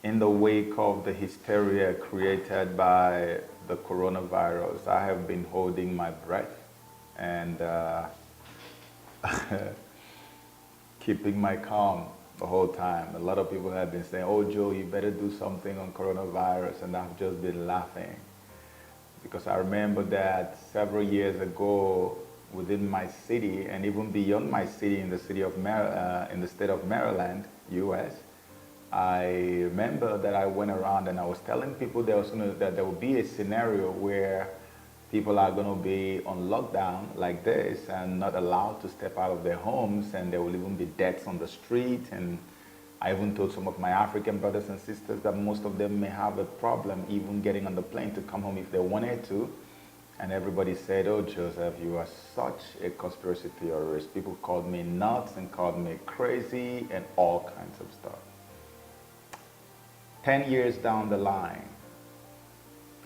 in the wake of the hysteria created by the coronavirus, I have been holding my breath and keeping my calm the whole time. A lot of people have been saying, "Oh, Joe, you better do something on coronavirus," and I've just been laughing because I remember that several years ago within my city and even beyond my city in the city of in the state of Maryland, U.S. I remember that I went around and I was telling people that there would be a scenario where people are going to be on lockdown like this and not allowed to step out of their homes, and there will even be deaths on the street. And I even told some of my African brothers and sisters that most of them may have a problem even getting on the plane to come home if they wanted to. And everybody said, "Oh, Joseph, you are such a conspiracy theorist." People called me nuts and called me crazy and all kinds of stuff. 10 years down the line,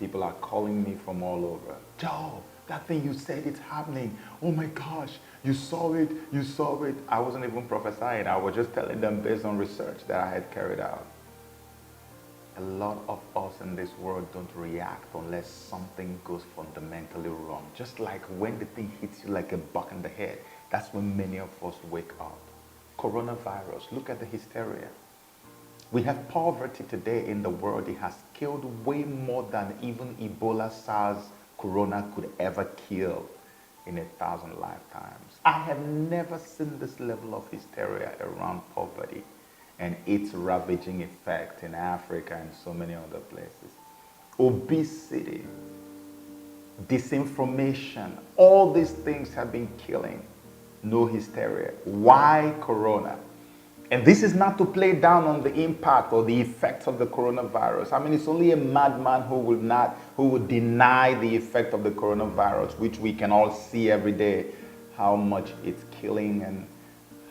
people are calling me from all over. "Joe, that thing you said, it's happening. Oh my gosh, you saw it, you saw it." I wasn't even prophesying. I was just telling them based on research that I had carried out. A lot of us in this world don't react unless something goes fundamentally wrong. Just like when the thing hits you like a buck in the head, that's when many of us wake up. Coronavirus, look at the hysteria. We have poverty today in the world. It has killed way more than even Ebola, SARS, Corona could ever kill in 1,000 lifetimes. I have never seen this level of hysteria around poverty and its ravaging effect in Africa and so many other places. Obesity, disinformation, all these things have been killing. No hysteria. Why Corona? And this is not to play down on the impact or the effects of the coronavirus. I mean, it's only a madman who would deny the effect of the coronavirus, which we can all see every day, how much it's killing and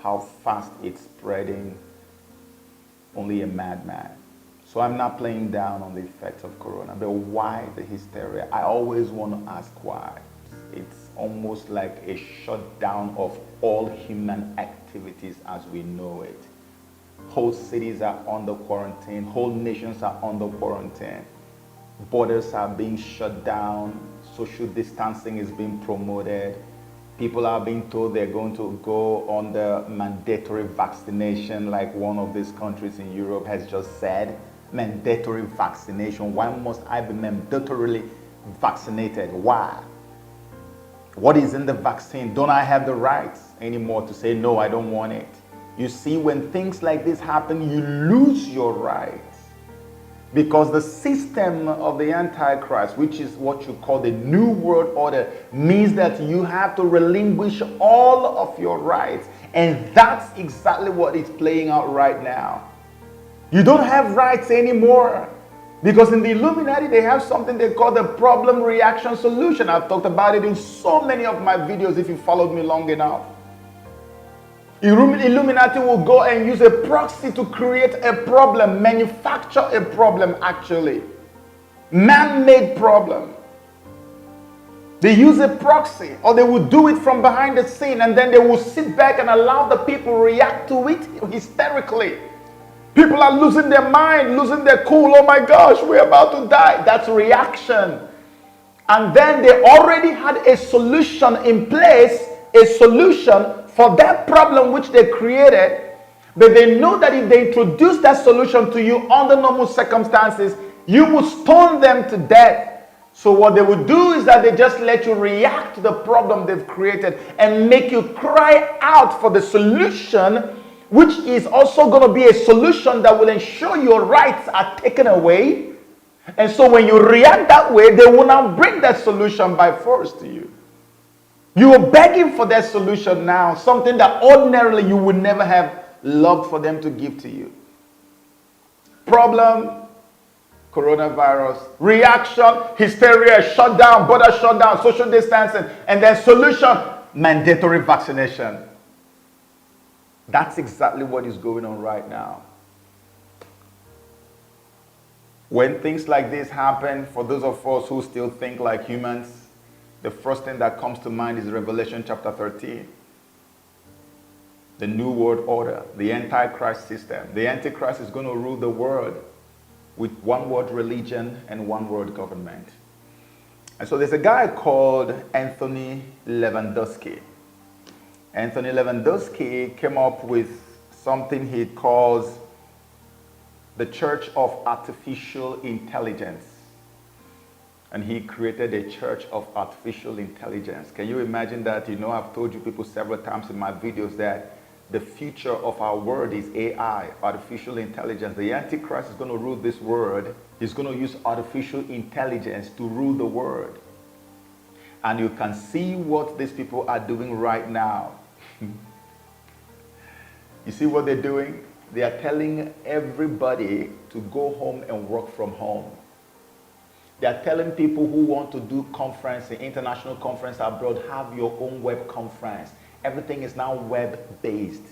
how fast it's spreading. Only a madman. So I'm not playing down on the effects of corona, but why the hysteria? I always want to ask why. It's almost like a shutdown of all human activities as we know it. Whole cities are under quarantine. Whole nations are under quarantine. Borders are being shut down. Social distancing is being promoted. People are being told they're going to go on the mandatory vaccination, like one of these countries in Europe has just said. Mandatory vaccination. Why must I be mandatorily vaccinated? Why? What is in the vaccine? Don't I have the rights anymore to say, no, I don't want it? You see, when things like this happen, you lose your rights. Because the system of the Antichrist, which is what you call the New World Order, means that you have to relinquish all of your rights. And that's exactly what is playing out right now. You don't have rights anymore. Because in the Illuminati, they have something they call the problem reaction solution. I've talked about it in so many of my videos if you followed me long enough. Illuminati will go and use a proxy to create a problem, manufacture a problem actually. Man-made problem. They use a proxy, or they will do it from behind the scene, and then they will sit back and allow the people react to it hysterically. People are losing their mind, losing their cool. Oh my gosh, we're about to die. That's reaction. And then they already had a solution in place, a solution for that problem which they created. But they know that if they introduce that solution to you under normal circumstances, you will stone them to death. So what they will do is that they just let you react to the problem they've created and make you cry out for the solution, which is also going to be a solution that will ensure your rights are taken away. And so when you react that way, they will now bring that solution by force to you. You are begging for that solution now, something that ordinarily you would never have loved for them to give to you. Problem, coronavirus. Reaction, hysteria, shutdown, border shutdown, social distancing. And then solution, mandatory vaccination. That's exactly what is going on right now. When things like this happen, for those of us who still think like humans, the first thing that comes to mind is Revelation chapter 13. The New World Order, the Antichrist system. The Antichrist is going to rule the world. with one word religion and one word government. And so there's a guy called Anthony Lewandowski. Anthony Lewandowski came up with something he calls the Church of Artificial Intelligence. And he created a Church of Artificial Intelligence. Can you imagine that? You know, I've told you people several times in my videos that the future of our world is AI, artificial intelligence. The Antichrist is going to rule this world. He's going to use artificial intelligence to rule the world. And you can see what these people are doing right now. You see what they're doing? They are telling everybody to go home and work from home. They are telling people who want to do conference, the international conference abroad, have your own web conference. Everything is now web-based.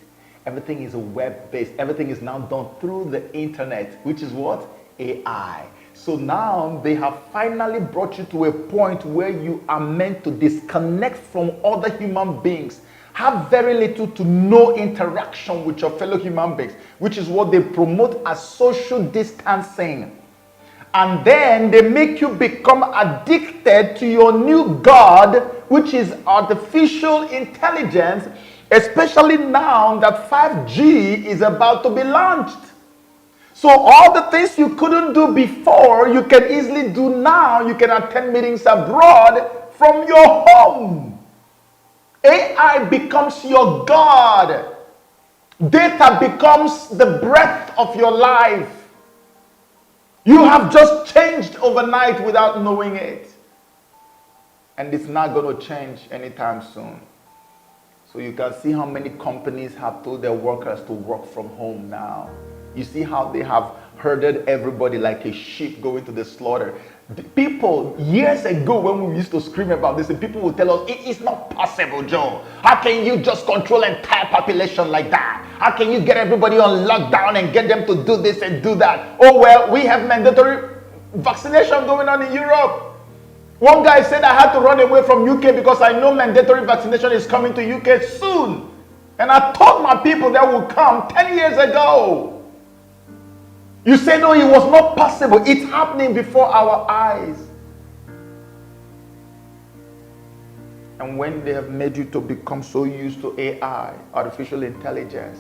Everything is web-based. Everything is now done through the internet, which is what? AI. So now they have finally brought you to a point where you are meant to disconnect from other human beings. Have very little to no interaction with your fellow human beings, which is what they promote as social distancing. And then they make you become addicted to your new God, which is artificial intelligence, especially now that 5G is about to be launched. So all the things you couldn't do before, you can easily do now. You can attend meetings abroad from your home. AI becomes your God. Data becomes the breath of your life. You have just changed overnight without knowing it. And it's not going to change anytime soon. So you can see how many companies have told their workers to work from home now. You see how they have herded everybody like a sheep going to the slaughter. The people, years ago when we used to scream about this, and people would tell us, it is not possible, Joe. How can you just control an entire population like that? How can you get everybody on lockdown and get them to do this and do that? Oh, well, we have mandatory vaccination going on in Europe. One guy said I had to run away from UK because I know mandatory vaccination is coming to UK soon. And I told my people that would come 10 years ago. You say, no, it was not possible. It's happening before our eyes. And when they have made you to become so used to AI, artificial intelligence,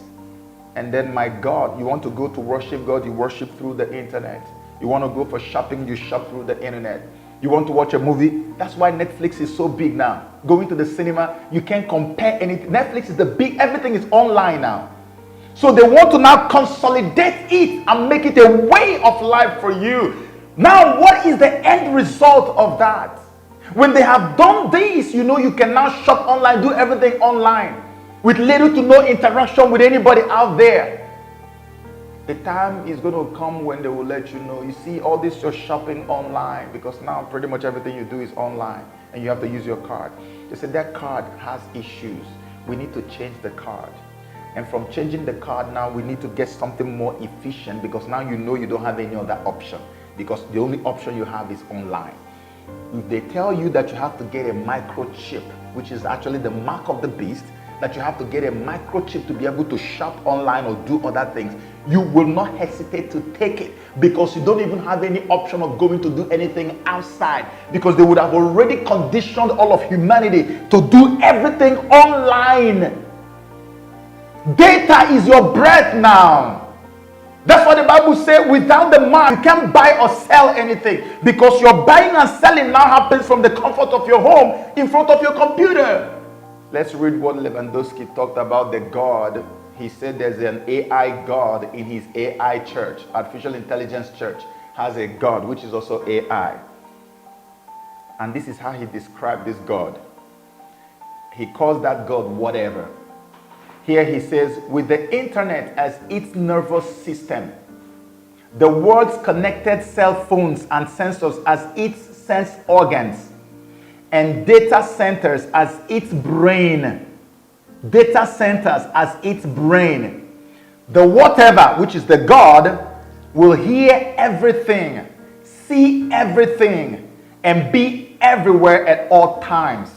and then, my God, you want to go to worship God, you worship through the internet. You want to go for shopping, you shop through the internet. You want to watch a movie? That's why Netflix is so big now. Going to the cinema, you can't compare anything. Netflix is the big, everything is online now. So they want to now consolidate it and make it a way of life for you. Now, what is the end result of that? When they have done this, you know, you can now shop online, do everything online with little to no interaction with anybody out there. The time is going to come when they will let you know, you see, all this you're shopping online, because now pretty much everything you do is online and you have to use your card. They said that card has issues. We need to change the card. And from changing the card now, we need to get something more efficient, because now you know you don't have any other option, because the only option you have is online. If they tell you that you have to get a microchip, which is actually the mark of the beast, that you have to get a microchip to be able to shop online or do other things, you will not hesitate to take it, because you don't even have any option of going to do anything outside, because they would have already conditioned all of humanity to do everything online. Data is your breath now. That's what the Bible says. Without the man, you can't buy or sell anything, because your buying and selling now happens from the comfort of your home in front of your computer. Let's read what Lewandowski talked about the God. He said there's an AI God in his AI church. Artificial Intelligence Church has a God which is also AI. And this is how he described this God. He calls that God whatever. Here he says, with the internet as its nervous system, the world's connected cell phones and sensors as its sense organs, and data centers as its brain. Data centers as its brain. The whatever, which is the God, will hear everything, see everything, and be everywhere at all times.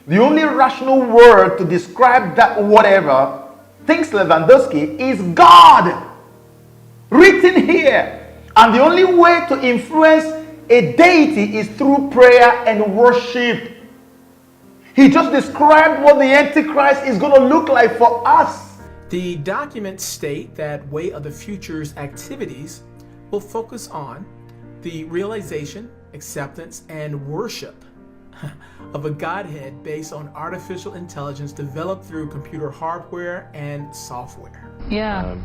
The only rational word to describe that whatever, thinks Lewandowski, is God. Written here. And the only way to influence a deity is through prayer and worship. He just described what the Antichrist is going to look like for us. The documents state that Way of the Future's activities will focus on the realization, acceptance, and worship of a Godhead based on artificial intelligence developed through computer hardware and software. Yeah.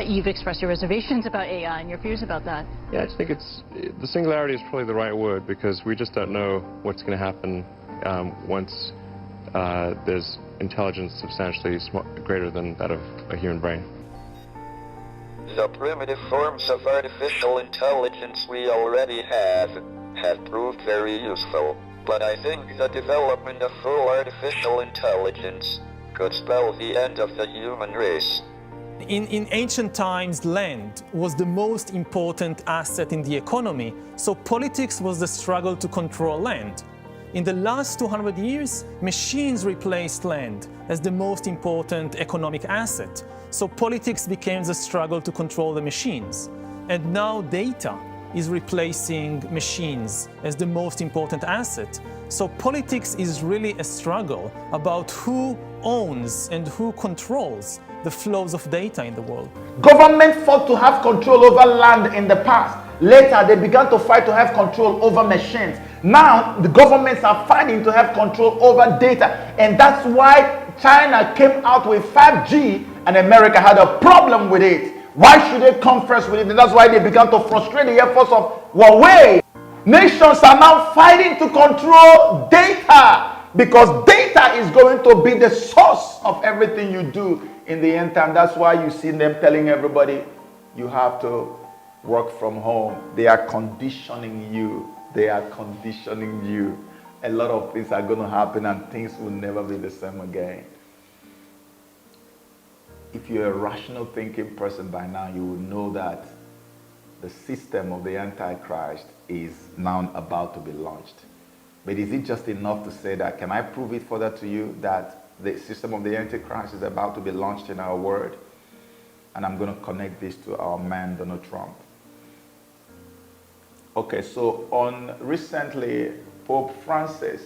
You've expressed your reservations about AI and your fears about that. Yeah, I just think the singularity is probably the right word, because we just don't know what's going to happen once there's intelligence substantially greater than that of a human brain. The primitive forms of artificial intelligence we already have proved very useful, but I think the development of full artificial intelligence could spell the end of the human race. In ancient times, land was the most important asset in the economy, so politics was the struggle to control land. In the last 200 years, machines replaced land as the most important economic asset, so politics became the struggle to control the machines. And now data is replacing machines as the most important asset. So politics is really a struggle about who owns and who controls the flows of data in the world. Government fought to have control over land in the past. Later, they began to fight to have control over machines. Now, the governments are fighting to have control over data. And that's why China came out with 5G and America had a problem with it. Why should they come first with it? And that's why they began to frustrate the efforts of Huawei. Nations are now fighting to control data, because data is going to be the source of everything you do in the end time. That's why you see them telling everybody you have to work from home. They are conditioning you. They are conditioning you. A lot of things are going to happen and things will never be the same again. If you're a rational thinking person by now, you will know that the system of the Antichrist is now about to be launched. But is it just enough to say that? Can I prove it further to you that the system of the Antichrist is about to be launched in our world? And I'm going to connect this to our man, Donald Trump. Okay, so recently, Pope Francis,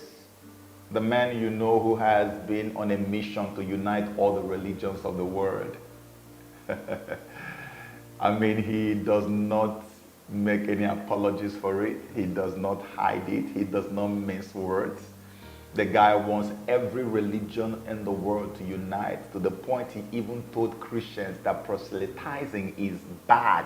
the man you know who has been on a mission to unite all the religions of the world. I mean, he does not make any apologies for it. He does not hide it. He does not mince words. The guy wants every religion in the world to unite, to the point he even told Christians that proselytizing is bad.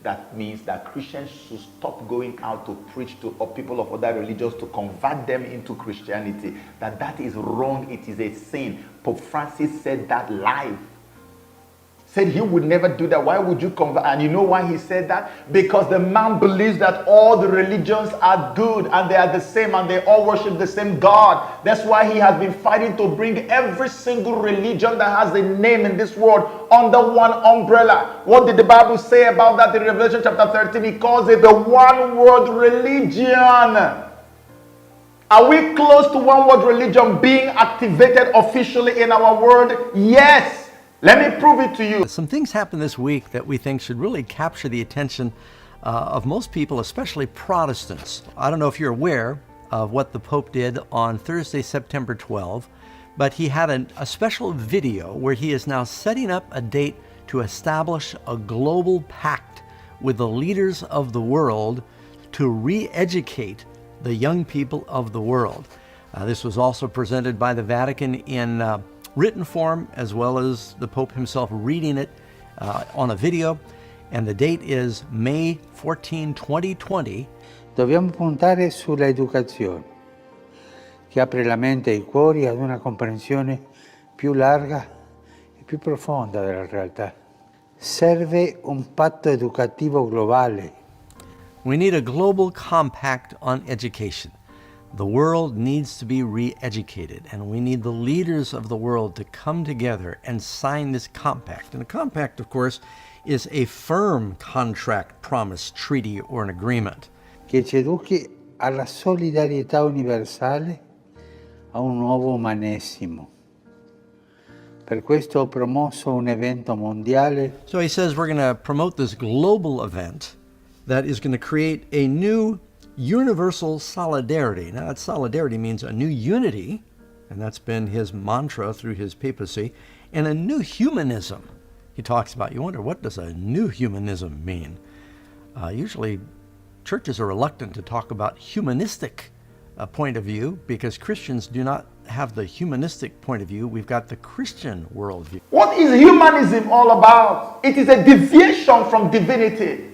That means that Christians should stop going out to preach to people of other religions to convert them into Christianity. That is wrong. It is a sin. Pope Francis said that live. Said he would never do that. Why would you convert? And you know why he said that? Because the man believes that all the religions are good and they are the same and they all worship the same God. That's why he has been fighting to bring every single religion that has a name in this world under one umbrella. What did the Bible say about that in Revelation chapter 13? He calls it the one world religion. Are we close to one world religion being activated officially in our world? Yes. Let me prove it to you. Some things happened this week that we think should really capture the attention of most people, especially Protestants. I don't know if you're aware of what the Pope did on Thursday, September 12, but he had a special video where he is now setting up a date to establish a global pact with the leaders of the world to re-educate the young people of the world. This was also presented by the Vatican in written form, as well as the Pope himself reading it on a video, and the date is May 14, 2020. Dobbiamo puntare sulla educazione, che apre la mente e i cuori ad una comprensione più larga e più profonda della realtà. Serve un patto educativo globale. We need a global compact on education. The world needs to be re-educated, and we need the leaders of the world to come together and sign this compact. And a compact, of course, is a firm contract, promise, treaty, or an agreement. Che ci educhi alla solidarietà universale, a un nuovo umanesimo. Per questo ho promosso un evento mondiale. So he says we're going to promote this global event that is going to create a new universal solidarity. Now, that solidarity means a new unity, and that's been his mantra through his papacy, and a new humanism. He talks about, you wonder, what does a new humanism mean? Usually, churches are reluctant to talk about humanistic point of view because Christians do not have the humanistic point of view. We've got the Christian worldview. What is humanism all about? It is a deviation from divinity.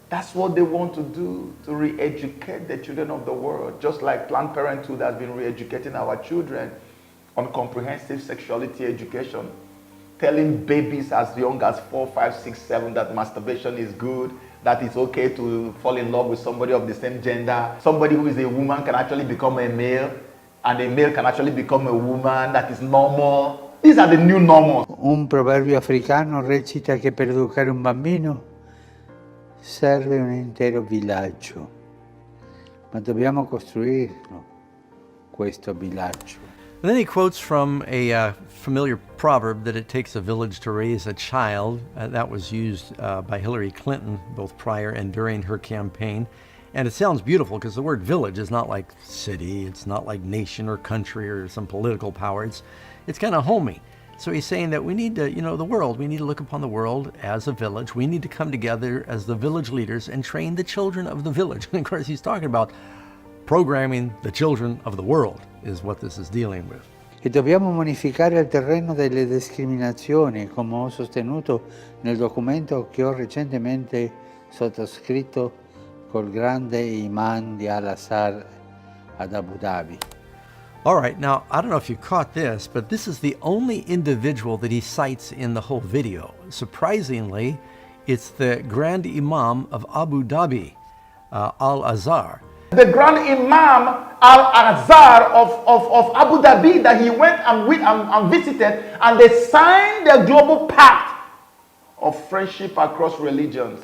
That's what they want to do, to re-educate the children of the world, just like Planned Parenthood has been re-educating our children on comprehensive sexuality education, telling babies as young as 4, 5, 6, 7 that masturbation is good, that it's okay to fall in love with somebody of the same gender. Somebody who is a woman can actually become a male, and a male can actually become a woman. That is normal. These are the new normals. Un proverbio africano recita che per educare un bambino serve un intero villaggio, ma dobbiamo costruirlo, questo villaggio. And then he quotes from a familiar proverb that it takes a village to raise a child. That was used by Hillary Clinton, both prior and during her campaign. And it sounds beautiful because the word village is not like city, it's not like nation or country or some political power. It's kind of homey. So he's saying that we need to, the world, we need to look upon the world as a village. We need to come together as the village leaders and train the children of the village. And of course, he's talking about programming the children of the world is what this is dealing with. E dobbiamo modificare il terreno delle discriminazioni, come ho sostenuto nel documento che ho recentemente sottoscritto col grande imam di Al-Azhar ad Abu Dhabi. All right, now, I don't know if you caught this, but this is the only individual that he cites in the whole video. Surprisingly, it's the Grand Imam of Abu Dhabi, Al-Azhar. The Grand Imam Al-Azhar of Abu Dhabi that he went and visited, and they signed the global pact of friendship across religions.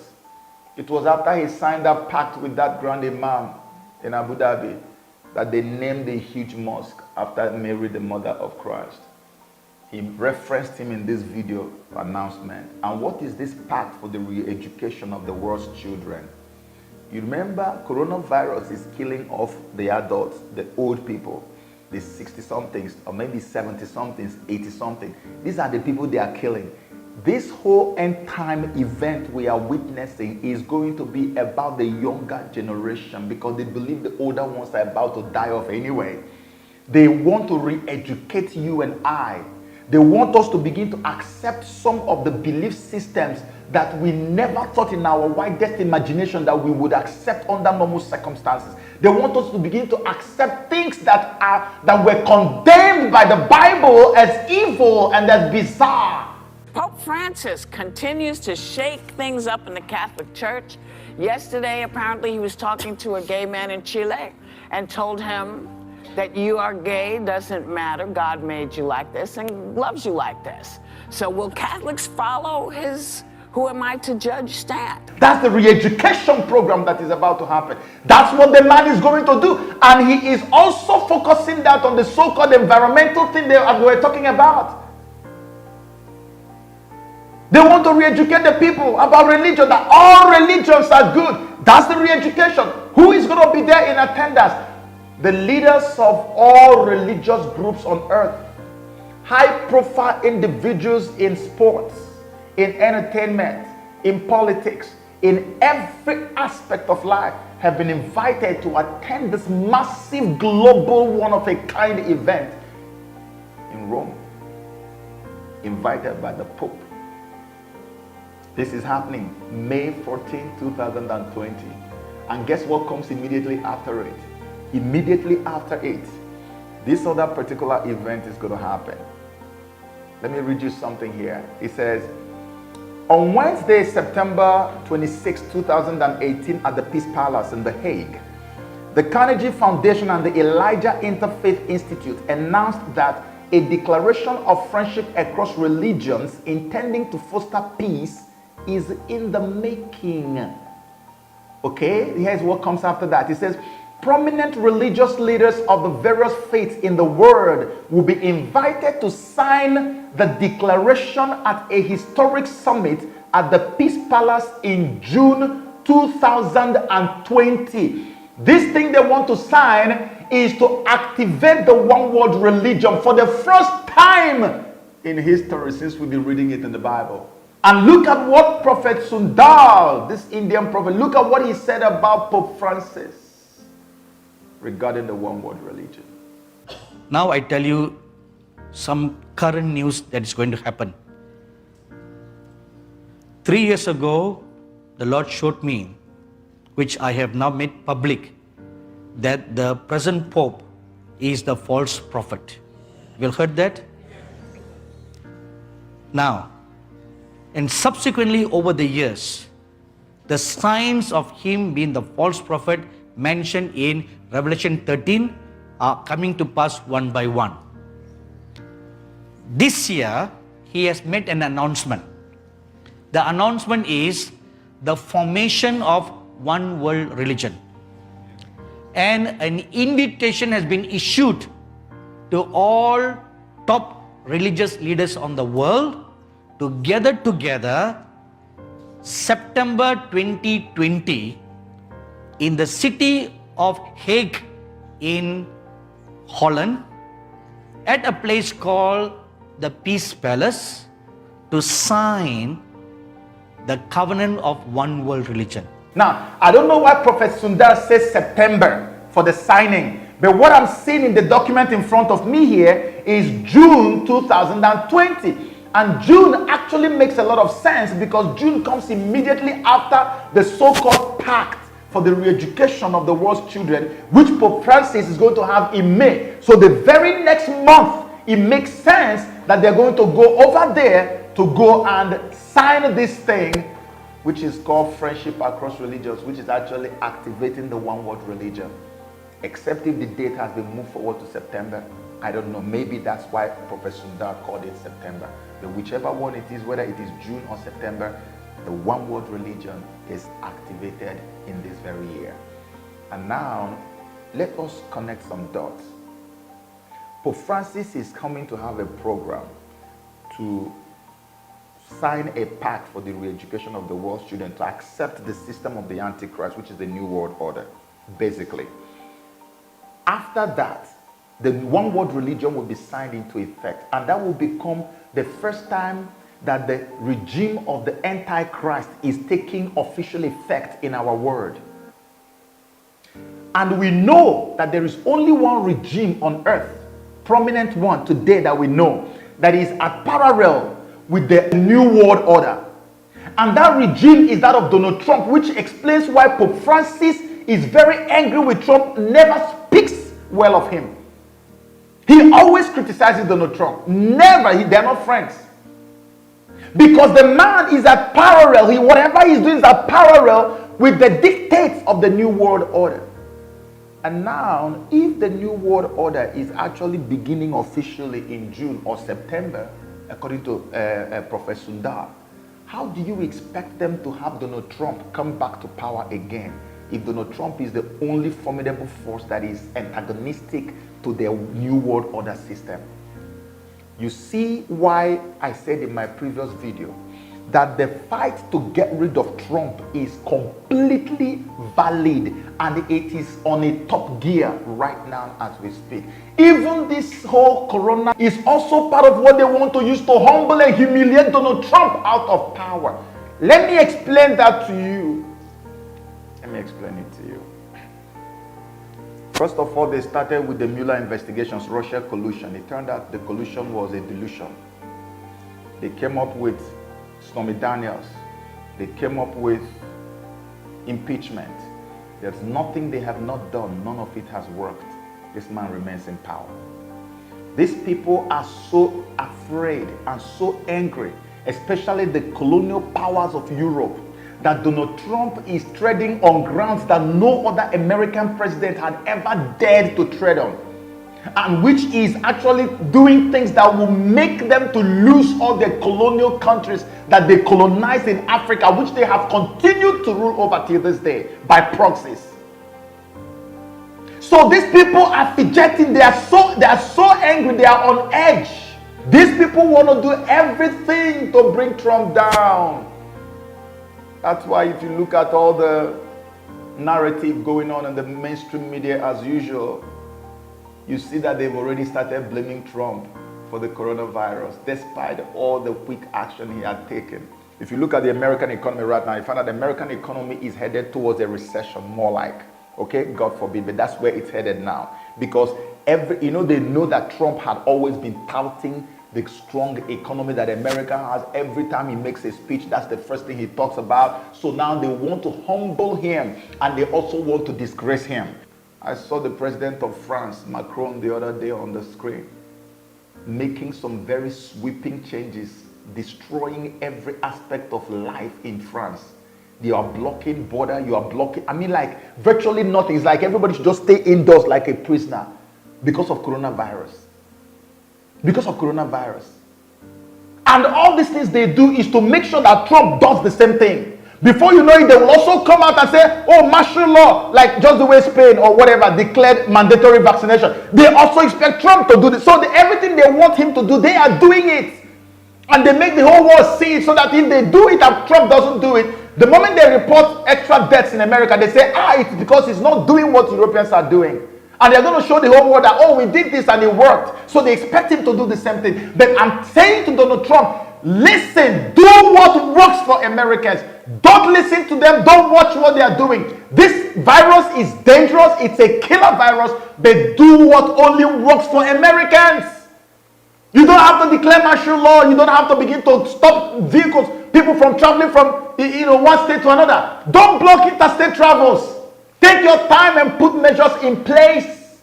It was after he signed that pact with that Grand Imam in Abu Dhabi that they named a huge mosque after Mary, the mother of Christ. He referenced him in this video announcement. And what is this pact for the re-education of the world's children? You remember, coronavirus is killing off the adults, the old people, the 60-somethings, or maybe 70-somethings, 80-something. These are the people they are killing. This whole end-time event we are witnessing is going to be about the younger generation because they believe the older ones are about to die off anyway. They want to re-educate you and I. They want us to begin to accept some of the belief systems that we never thought in our widest imagination that we would accept under normal circumstances. They want us to begin to accept things that were condemned by the Bible as evil and as bizarre. Pope Francis continues to shake things up in the Catholic Church. Yesterday, apparently, he was talking to a gay man in Chile and told him that you are gay, doesn't matter, God made you like this and loves you like this. So will Catholics follow his who am I to judge stand? That's the re-education program that is about to happen. That's what the man is going to do. And he is also focusing that on the so-called environmental thing that we're talking about. They want to re-educate the people about religion, that all religions are good. That's the re-education. Who is going to be there in attendance? The leaders of all religious groups on earth. High-profile individuals in sports, in entertainment, in politics, in every aspect of life have been invited to attend this massive global one-of-a-kind event in Rome, invited by the Pope. This is happening May 14, 2020. And guess what comes immediately after it? Immediately after it, this other particular event is going to happen. Let me read you something here. It says, on Wednesday, September 26, 2018, at the Peace Palace in The Hague, the Carnegie Foundation and the Elijah Interfaith Institute announced that a declaration of friendship across religions intending to foster peace is in the making. Okay, here's what comes after that. It says, prominent religious leaders of the various faiths in the world will be invited to sign the declaration at a historic summit at the Peace Palace in June 2020. This thing they want to sign is to activate the one world religion for the first time in history, since we've been reading it in the Bible. And look at what Prophet Sundar, this Indian prophet, look at what he said about Pope Francis regarding the one world religion. Now I tell you some current news that is going to happen. 3 years ago, the Lord showed me, which I have now made public, that the present Pope is the false prophet. You have heard that? Now, and subsequently over the years, the signs of him being the false prophet mentioned in Revelation 13 are coming to pass one by one. This year, he has made an announcement. The announcement is the formation of one world religion. And an invitation has been issued to all top religious leaders on the world to gather together September 2020 in the city of Hague in Holland at a place called the Peace Palace to sign the covenant of one world religion. Now, I don't know why Prophet Sundar says September for the signing, but what I'm seeing in the document in front of me here is June 2020. And June actually makes a lot of sense because June comes immediately after the so-called pact for the re-education of the world's children, which Pope Francis is going to have in May. So the very next month, it makes sense that they're going to go over there to go and sign this thing, which is called Friendship Across Religions, which is actually activating the one world religion. Except if the date has been moved forward to September. I don't know. Maybe that's why Professor Sundar called it September. But whichever one it is, whether it is June or September, the one world religion is activated in this very year. And now, let us connect some dots. Pope Francis is coming to have a program to sign a pact for the re-education of the world's children to accept the system of the Antichrist, which is the New World Order, basically. After that, the one world religion will be signed into effect, and that will become the first time that the regime of the Antichrist is taking official effect in our world. And we know that there is only one regime on earth, prominent one today that we know, that is at parallel with the New World Order. And that regime is that of Donald Trump, which explains why Pope Francis is very angry with Trump, never speaks well of him. He always criticizes Donald Trump. Never, they're not friends. Because the man is at parallel, whatever he's doing is at parallel with the dictates of the New World Order. And now, if the New World Order is actually beginning officially in June or September, according to Professor Sundar, how do you expect them to have Donald Trump come back to power again if Donald Trump is the only formidable force that is antagonistic to their New World Order system? You see why I said in my previous video that the fight to get rid of Trump is completely valid and it is on a top gear right now as we speak. Even this whole corona is also part of what they want to use to humble and humiliate Donald Trump out of power. Let me explain that to you. Let me explain it to you. First of all, they started with the Mueller investigations, Russia collusion. It turned out the collusion was a delusion. They came up with Stormy Daniels. They came up with impeachment. There's nothing they have not done. None of it has worked. This man remains in power. These people are so afraid and so angry, especially the colonial powers of Europe, that Donald Trump is treading on grounds that no other American president had ever dared to tread on, and which is actually doing things that will make them to lose all their colonial countries that they colonized in Africa, which they have continued to rule over till this day by proxies. So these people are fidgeting. They are so angry. They are on edge. These people want to do everything to bring Trump down. That's why if you look at all the narrative going on in the mainstream media as usual, you see that they've already started blaming Trump for the coronavirus, despite all the quick action he had taken. If you look at the American economy right now, you find that the American economy is headed towards a recession, more like, okay, God forbid, but that's where it's headed now. Because they know that Trump had always been touting the strong economy that America has. Every time he makes a speech, that's the first thing he talks about. So now they want to humble him, and they also want to disgrace him. I saw the president of France, Macron, the other day on the screen, making some very sweeping changes, destroying every aspect of life in France. You are blocking border, you are blocking, like virtually nothing. It's like everybody should just stay indoors like a prisoner because of coronavirus. Because of coronavirus. And all these things they do is to make sure that Trump does the same thing. Before you know it, they will also come out and say, oh, martial law, like just the way Spain or whatever declared mandatory vaccination. They also expect Trump to do this. So everything they want him to do, they are doing it. And they make the whole world see it so that if they do it and Trump doesn't do it, the moment they report extra deaths in America, they say, it's because he's not doing what Europeans are doing. And they're going to show the whole world that, oh, we did this and it worked. So they expect him to do the same thing. But I'm saying to Donald Trump, listen, do what works for Americans. Don't listen to them. Don't watch what they are doing. This virus is dangerous. It's a killer virus. But do what only works for Americans. You don't have to declare martial law. You don't have to begin to stop vehicles, people from traveling from one state to another. Don't block interstate travels. Take your time and put measures in place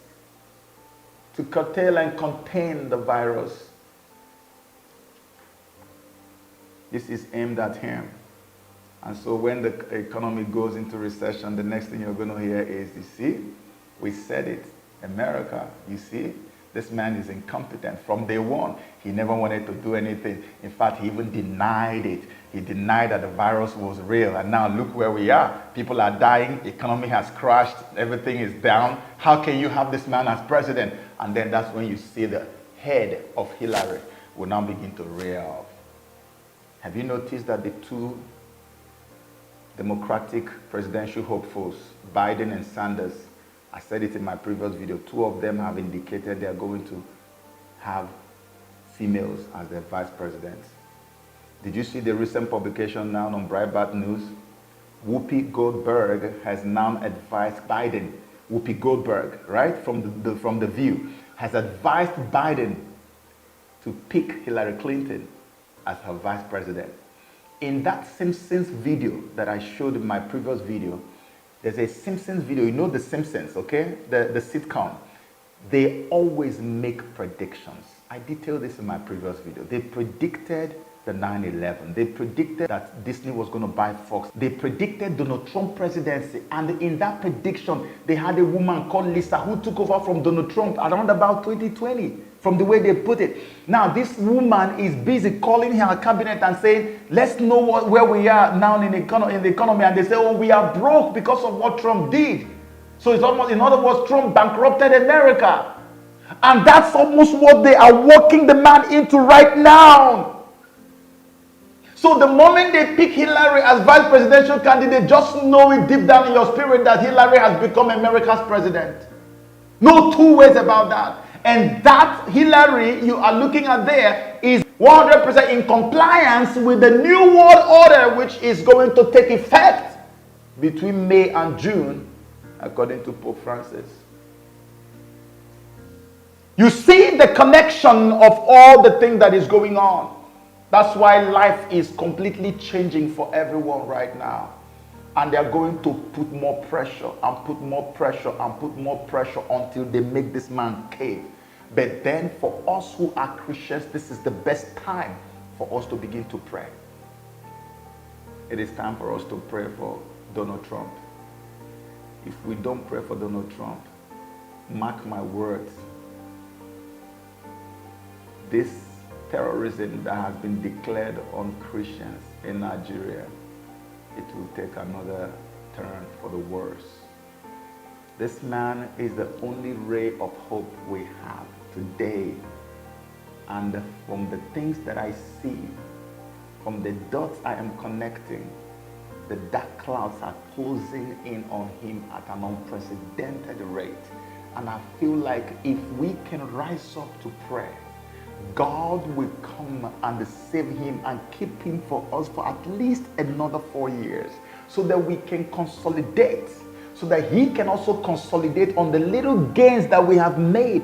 to curtail and contain the virus. This is aimed at him. And so when the economy goes into recession, the next thing you're going to hear is, you see, we said it, America, you see, this man is incompetent. From day one, he never wanted to do anything. In fact, he even denied it. He denied that the virus was real. And now look where we are. People are dying. Economy has crashed. Everything is down. How can you have this man as president? And then that's when you see the head of Hillary will now begin to rear up. Have you noticed that the two Democratic presidential hopefuls, Biden and Sanders, I said it in my previous video, two of them have indicated they are going to have females as their vice presidents. Did you see the recent publication now on Breitbart News? Whoopi Goldberg has now advised Biden, Whoopi Goldberg, right, from the View, has advised Biden to pick Hillary Clinton as her vice president. In that Simpsons video that I showed in my previous video, there's a Simpsons video. You know the Simpsons, okay? The sitcom. They always make predictions. I detailed this in my previous video. They predicted the 9/11. They predicted that Disney was going to buy Fox. They predicted Donald Trump presidency. And in that prediction, they had a woman called Lisa who took over from Donald Trump around about 2020, from the way they put it. Now, this woman is busy calling her cabinet and saying, let's know where we are now in the economy. And they say, oh, we are broke because of what Trump did. So it's almost, in other words, Trump bankrupted America. And that's almost what they are working the man into right now. So the moment they pick Hillary as vice presidential candidate, just know it deep down in your spirit that Hillary has become America's president. No two ways about that. And that Hillary you are looking at there is 100% in compliance with the New World Order, which is going to take effect between May and June, according to Pope Francis. You see the connection of all the things that is going on. That's why life is completely changing for everyone right now. And they are going to put more pressure and put more pressure and put more pressure until they make this man cave. But then for us who are Christians, this is the best time for us to begin to pray. It is time for us to pray for Donald Trump. If we don't pray for Donald Trump, mark my words, this terrorism that has been declared on Christians in Nigeria, it will take another turn for the worse. This man is the only ray of hope we have today. And from the things that I see, from the dots I am connecting, The dark clouds are closing in on him at an unprecedented rate. And I feel like if we can rise up to pray, God will come and save him and keep him for us for at least another 4 years, so that we can consolidate, so that he can also consolidate on the little gains that we have made.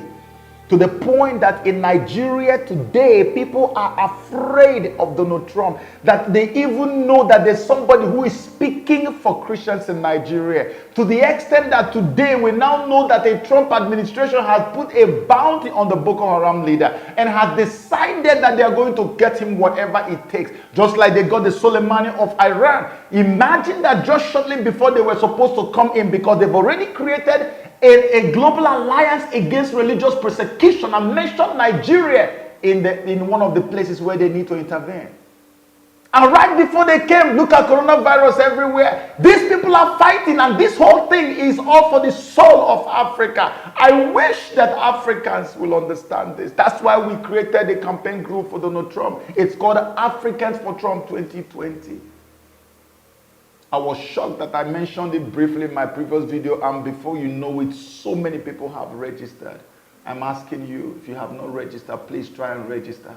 To the point that in Nigeria today, people are afraid of Donald Trump, that they even know that there's somebody who is speaking for Christians in Nigeria. To the extent that today we now know that the Trump administration has put a bounty on the Boko Haram leader and has decided that they are going to get him whatever it takes, just like they got the Soleimani of Iran. Imagine that just shortly before they were supposed to come in, because they've already created a global alliance against religious persecution and mentioned Nigeria in one of the places where they need to intervene. And right before they came, look at coronavirus everywhere. These people are fighting, and this whole thing is all for the soul of Africa. I wish that Africans will understand this. That's why we created a campaign group for Donald Trump. It's called Africans for Trump 2020. I was shocked that I mentioned it briefly in my previous video, and before you know it, so many people have registered. I'm asking you, if you have not registered, please try and register.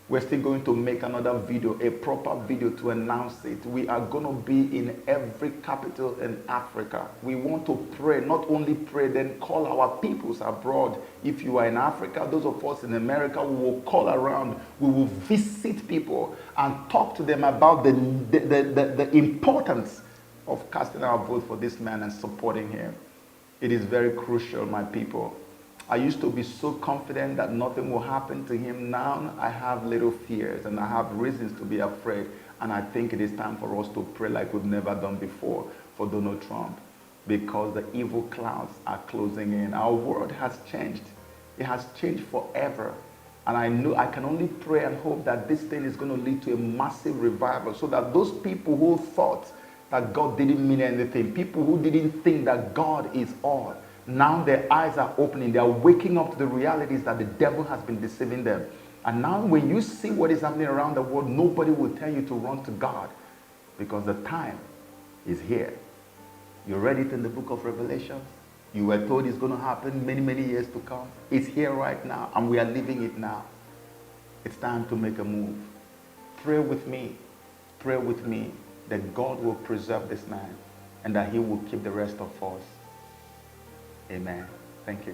We're still going to make another video, a proper video to announce it. We are going to be in every capital in Africa. We want to pray, not only pray, then call our peoples abroad. If you are in Africa, those of us in America, we will call around. We will visit people and talk to them about the importance of casting our vote for this man and supporting him. It is very crucial, my people. I used to be so confident that nothing will happen to him. Now I have little fears and I have reasons to be afraid. And I think it is time for us to pray like we've never done before for Donald Trump, because the evil clouds are closing in. Our world has changed. It has changed forever. And I know I can only pray and hope that this thing is going to lead to a massive revival, so that those people who thought that God didn't mean anything, people who didn't think that God is all, now their eyes are opening. They are waking up to the realities that the devil has been deceiving them. And now when you see what is happening around the world, nobody will tell you to run to God, because the time is here. You read it in the book of Revelation. You were told it's going to happen many, many years to come. It's here right now, and we are living it now. It's time to make a move. Pray with me that God will preserve this man and that he will keep the rest of us. Amen. Thank you.